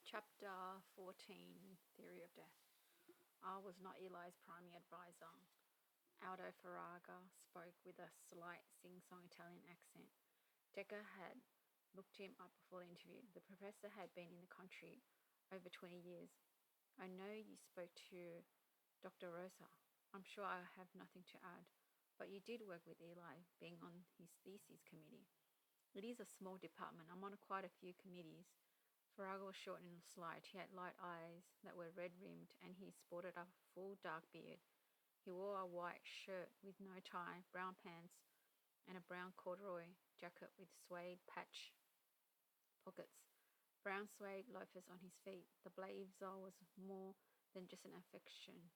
Chapter 14, Theory of Death. I was not Eli's primary advisor. Aldo Farraga spoke with a slight sing-song Italian accent. Decker had looked him up before the interview. The professor had been in the country over 20 years. I know you spoke to Dr. Rosa. I'm sure I have nothing to add, but you did work with Eli, being on his thesis committee. It is a small department. I'm on quite a few committees. Farraga was short and slight. He had light eyes that were red-rimmed, and he sported a full dark beard. He wore a white shirt with no tie, brown pants, and a brown corduroy jacket with suede patch pockets. Brown suede loafers on his feet. The blazer was more than just an affection.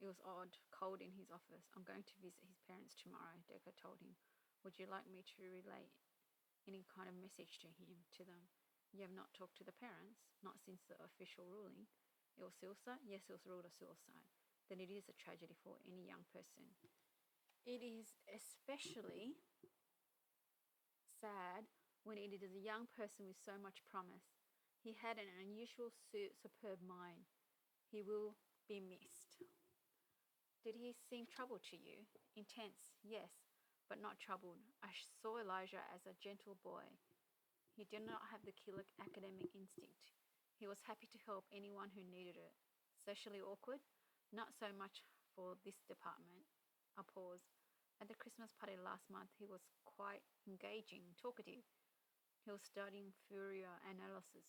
It was odd, cold in his office. I'm going to visit his parents tomorrow, Decker told him. Would you like me to relay any kind of message to them? You have not talked to the parents? Not since the official ruling. It was suicide? Yes, it was ruled a suicide. Then it is a tragedy for any young person. It is especially sad when it is a young person with so much promise. He had an unusual, superb mind. He will be missed. Did he seem troubled to you? Intense, yes, but not troubled. I saw Elijah as a gentle boy. He did not have the killer academic instinct. He was happy to help anyone who needed it. Socially awkward? Not so much for this department. A pause. At the Christmas party last month, he was quite engaging, talkative. He was studying Fourier analysis.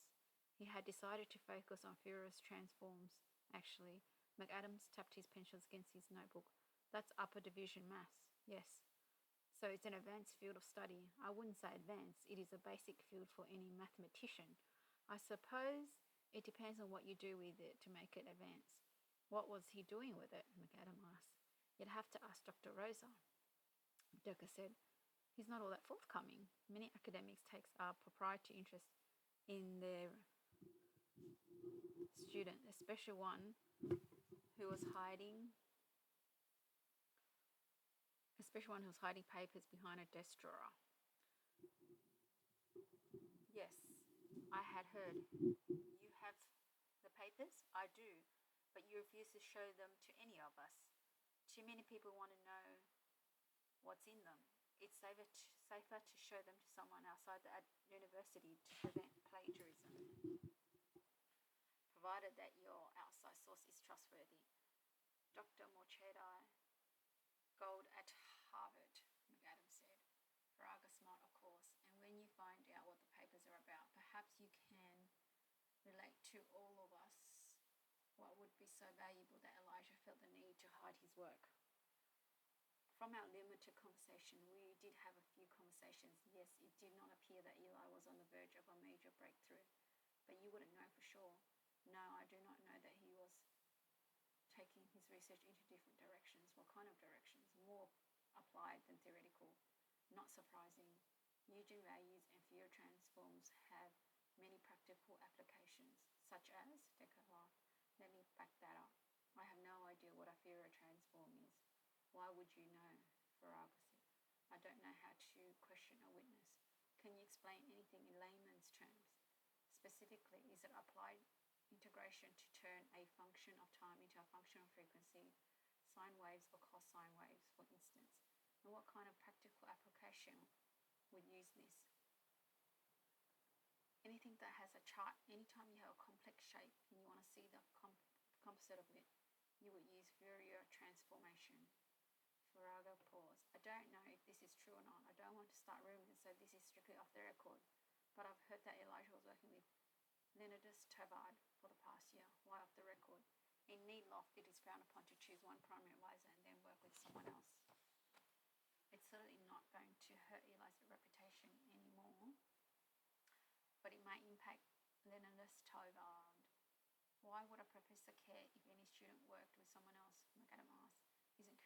He had decided to focus on Fourier's transforms. Actually, McAdams tapped his pencils against his notebook. That's upper division maths. Yes. So it's an advanced field of study. I wouldn't say advanced. It is a basic field for any mathematician. I suppose it depends on what you do with it to make it advanced. What was he doing with it? McAdam asked. You'd have to ask Dr. Rosa. Decker said. He's not all that forthcoming. Many academics take a proprietary interest in their student, especially one who was hiding papers behind a desk drawer. Yes, I had heard. You have the papers? I do, but you refuse to show them to any of us. Too many people want to know what's in them. It's safer to show them to someone outside the university to prevent plagiarism, provided that your outside source is trustworthy. Dr. Morchetta Gold at Harvard, McAdams said. Farraga smiled, of course, and when you find out what the papers are about, perhaps you can relate to all of us what would be so valuable that Elijah felt the need to hide his work. From our limited conversation, we did have a few conversations. Yes, it did not appear that Eli was on the verge of a major breakthrough, but you wouldn't know for sure. No, I do not know that he was taking his research into different directions. What kind of directions? More applied than theoretical. Not surprising. Eugen values and Fourier transforms have many practical applications, such as, Decker laughed. Let me back that up. I have no idea what a Fourier transform is. Why would you know? Farraga said. I don't know how to question a witness. Can you explain anything in layman's terms? Specifically, is it applied integration to turn a function of time into a function of frequency, sine waves or cosine waves, for instance? And what kind of practical application would use this? Anything that has a chart, anytime you have a complex shape and you want to see the composite of it, you would use Fourier transformation. Farraga paused. I don't know if this is true or not. I don't want to start rumors, so this is strictly off the record. But I've heard that Elijah was working with Leonidas Tovard for the past year. Why off the record? In Needloft, it is frowned upon to choose one primary advisor and then work with someone else. It's certainly not going to hurt Eli's reputation anymore, but it may impact Leonidas Tovard. Why would a professor care if any student worked with someone else? McAdam asked. Isn't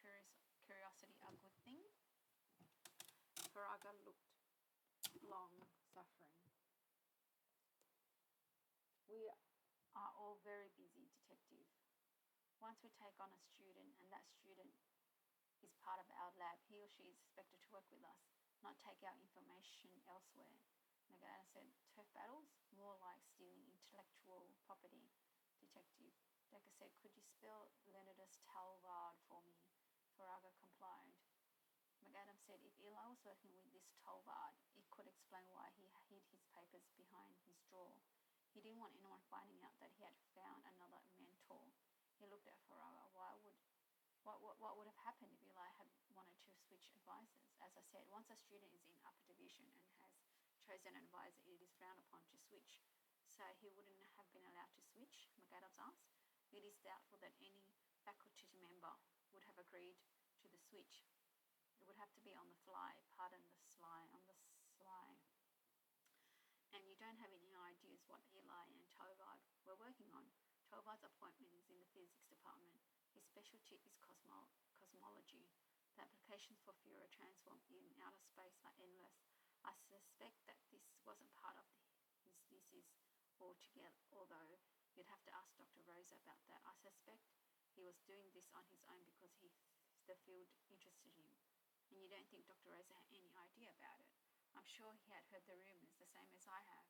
curiosity a good thing? Farraga looked long, suffering. We are all very busy, detective. Once we take on a student and that student is part of our lab, he or she is expected to work with us, not take our information elsewhere. McAdams said, turf battles? More like stealing intellectual property detective. Decker said, "Could you spell Leonidas Talvard for me?" Farrago complied. McAdams said if Eli was working with this Talvard, it could explain why he hid his papers behind his drawer. He didn't want anyone finding out that he had found another mentor. He looked at Farrago. What would have happened if Eli had wanted to switch advisors? As I said, once a student is in upper division and has chosen an advisor, it is frowned upon to switch. So he wouldn't have been allowed to switch? McAdams asked. It is doubtful that any faculty member would have agreed to the switch. It would have to be on the fly, pardon the sly, on the sly. And you don't have any ideas what Eli and Tovard were working on. Tovard's appointment is in the physics department. His specialty is cosmology. The applications for Fourier transform in outer space are endless. I suspect that this wasn't part of his thesis altogether, although you'd have to ask Dr. Rosa about that. I suspect he was doing this on his own because the field interested him. And you don't think Dr. Rosa had any idea about it? I'm sure he had heard the rumours, the same as I have.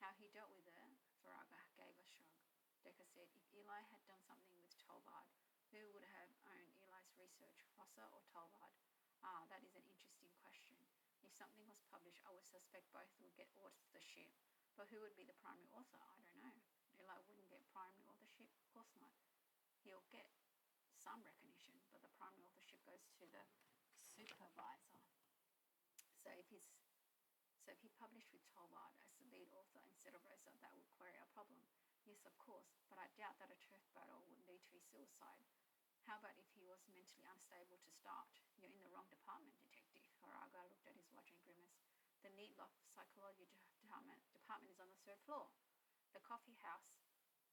How he dealt with it, Farrago gave a shrug. Decker said, if Eli had done something with Tolvard, who would have owned Eli's research, Rosser or Tolvard? Ah, that is an interesting question. If something was published, I would suspect both would get authorship. But who would be the primary author? I don't know. Eli wouldn't get primary authorship? Of course not. He'll get some recognition, but the primary authorship goes to the supervisor. So if he published with Tolvard as the lead author instead of Rosa, that would create a problem. Yes, of course, but I doubt that a turf battle would lead to his suicide. How about if he was mentally unstable to start? You're in the wrong department, detective. Farrago looked at his watch and grimaced. The Needloff Psychology department is on the 3rd floor. The coffee house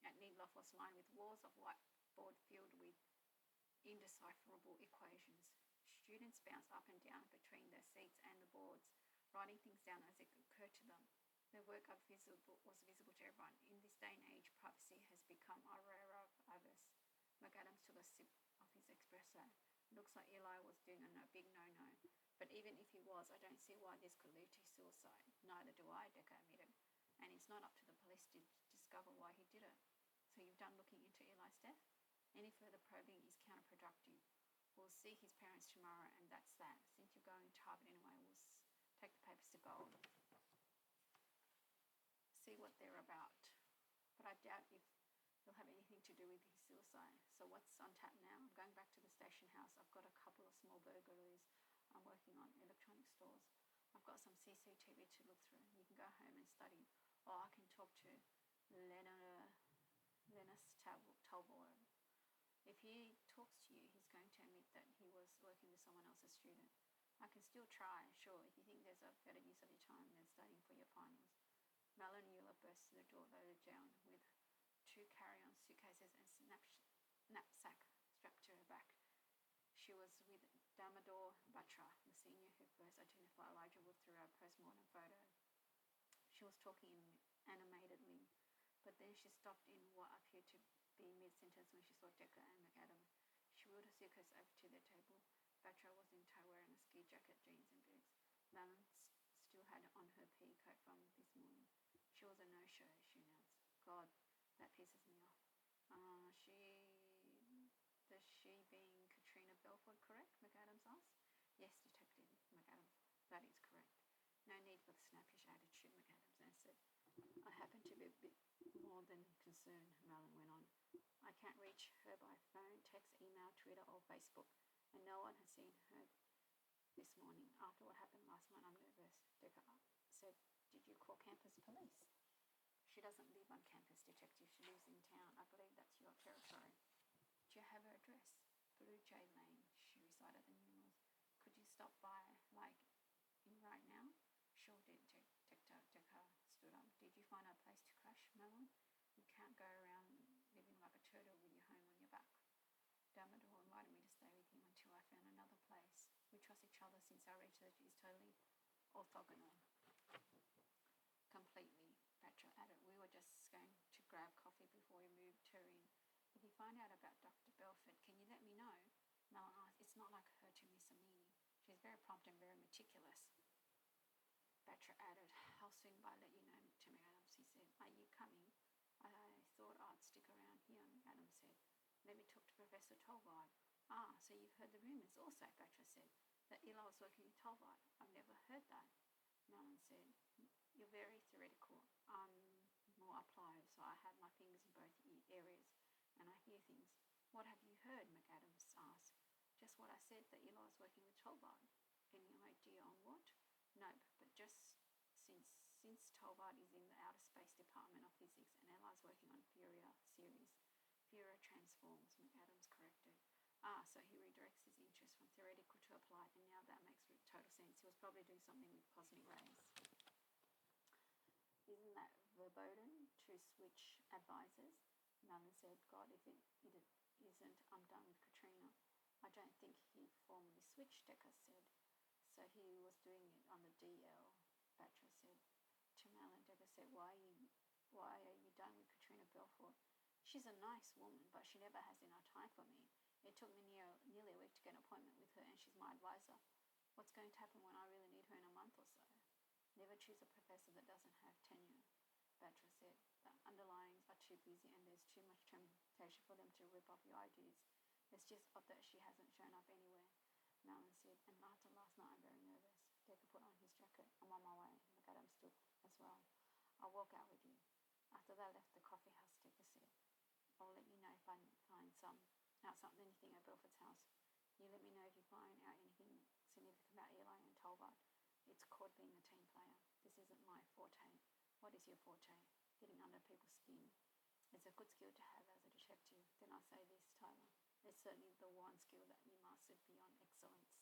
at Needloff was lined with walls of whiteboard filled with indecipherable equations. Students bounced up and down between their seats and the boards, writing things down as it occurred to them. Their work was visible to everyone. In this day and age, privacy has become a rare avis. McAdams took a sip of his espresso. Looks like Eli was doing a big no-no. But even if he was, I don't see why this could lead to suicide. Neither do I, Decker admitted. And it's not up to the police to discover why he did it. So you've done looking into Eli's death? Any further probing is counterproductive. We'll see his parents tomorrow, and that's that. Since you're going to Harvard anyway, we'll take the papers to Gold. See what they're about. But I doubt if they'll have anything to do with his suicide. So what's on tap now? I'm going back to the station house. I've got a couple of small burglaries I'm working on, electronic stores. I've got some CCTV to look through. You can go home and study. Or I can talk to Linus Talbot. If he talks to you, he's going to admit that he was working with someone else's student. I can still try, sure, if you think there's a better use of your time than studying for your finals. Melanie Euler burst through the door loaded down with 2 carry-on suitcases and knapsack strapped to her back. She was with Damodar Batra, the senior who first identified Elijah Wood through our post-mortem photo. She was talking animatedly, but then she stopped in what appeared to be mid-sentence when she saw Decker and McAdams. She wheeled her suitcase over to their table. Batra was in tow wearing a ski jacket, jeans and boots. Lemon still had on her pea coat from this morning. She was a no-show, she announced. God, that pisses me off. Does she being Katrina Belford correct? McAdams asked. Yes, Detective McAdams, that is correct. No need for the snappish attitude, McAdams answered. I happen to be a bit more than concerned, Malin went on. I can't reach her by phone, text, email, Twitter or Facebook, and no one has seen her this morning. After what happened last night, I'm nervous. Decker said, did you call campus police? She doesn't live on campus, Detective. She lives in town. I believe that's your territory. Do you have her address? Blue Jay Lane. She recited the numerals. Could you stop by, in right now? Sure, Decker stood up. Did you find a place to crash, Melon? You can't go around living like a turtle with your home on your back. Damodar invited me to stay with him until I found another place. We trust each other since our research is totally orthogonal. Completely, Batra added. We were just going to grab coffee before we moved her in. If you find out about Dr. Belford, can you let me know? Melon asked. It's not like her to miss a meeting. She's very prompt and very meticulous. Batra added. I'll swing by, let you know to McAdams, he said. Are you coming? I thought Let me talk to Professor Tolvard. Ah, so you've heard the rumours also, Batra said, that Eli was working with Tolvard. I've never heard that. Melon said, you're very theoretical. I'm more applied, so I have my fingers in both areas, and I hear things. What have you heard? McAdams asked. Just what I said, that Eli was working with Tolvard. Any idea on what? Nope, but just since Tolvard is in the outer space department of physics and Eli's working on Fourier series. Fourier transforms, McAdams corrected. Ah, so he redirects his interest from theoretical to applied, and now that makes total sense. He was probably doing something with cosmic rays. Isn't that verboten to switch advisors? Mellon said, God, if it isn't, I'm done with Katrina. I don't think he formally switched, Decker said. So he was doing it on the DL, Batra said. To Mellon, Decker said, why are you done with Katrina Belfort? She's a nice woman, but she never has enough time for me. It took me nearly a week to get an appointment with her, and she's my advisor. What's going to happen when I really need her in a month or so? Never choose a professor that doesn't have tenure, Batra said. The underlyings are too busy, and there's too much temptation for them to rip off your ideas. It's just odd that she hasn't shown up anywhere, Mellon said. And after last night, I'm very nervous. Decker put on his jacket. I'm on my way. McAdams stood as well. I'll walk out with you. After they left the coffee house, Decker said, I'll let you know if I find anything at Belford's house. You let me know if you find out anything significant about Eli and Tolbert. It's called being a team player. This isn't my forte. What is your forte? Getting under people's skin. It's a good skill to have as a detective. Then I say this, Tyler. It's certainly the one skill that you mastered beyond excellence.